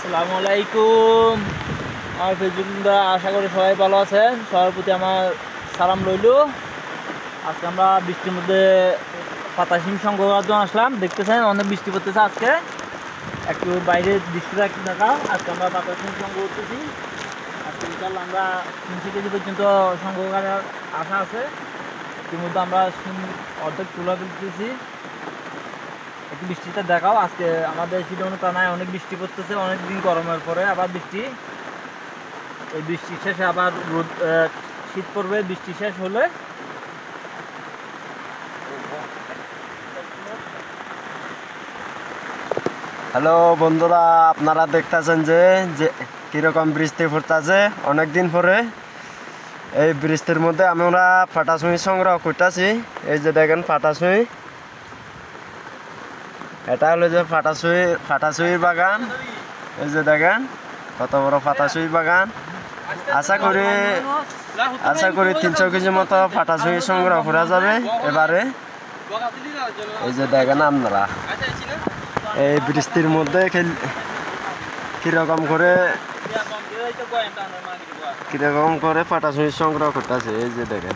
আসসালামু আলাইকুম। আমার ফেসবুকরা আশা করি সবাই ভালো আছেন। সবার প্রতি আমার সালাম রইল। আজকে আমরা বৃষ্টির মধ্যে পাতা শিম সংগ্রহ করার জন্য আসলাম। দেখতেছেন অনেক বৃষ্টি পড়তেছে। আজকে একটু বাইরে দৃশ্যটা একটু দেখা। আজকে আমরা পাতা শিম সংগ্রহ করতেছি। আজকে ইনশাআল্লাহ আমরা 300 কেজি পর্যন্ত সংগ্রহ করার আশা আছে। ইতিমধ্যে আমরা শিম অর্ধেক তুলে ফেলতেছি। একটু বৃষ্টিটা দেখাও। আজকে আমাদের শিলংটানায় অনেক বৃষ্টি পড়তেছে, অনেকদিন গরমের পরে আবার বৃষ্টি। এই বৃষ্টি শেষে আবার রোদ, শীত পড়বে। বৃষ্টি শেষ হলে হ্যালো বন্ধুরা, আপনারা দেখতেছেন যে যে কীরকম বৃষ্টি পড়তেছে অনেকদিন পরে। এই বৃষ্টির মধ্যে আমরা ফাটাছুঁই সংগ্রহ করতেছি। এই যে দেখেন ফাটাছুঁই, এটা হলো যে ফাটাছুঁই বাগান। এই যে দেখেন কত বড় ফাটাছুঁই বাগান। আশা করি 300 কেজি মতো ফাটাছুঁই সংগ্রহ করা যাবে এবারে। এই যে দেখেন আপনারা এই বৃষ্টির মধ্যে কিরকম করে ফাটাছুঁই সংগ্রহ করতেছে। এই যে দেখেন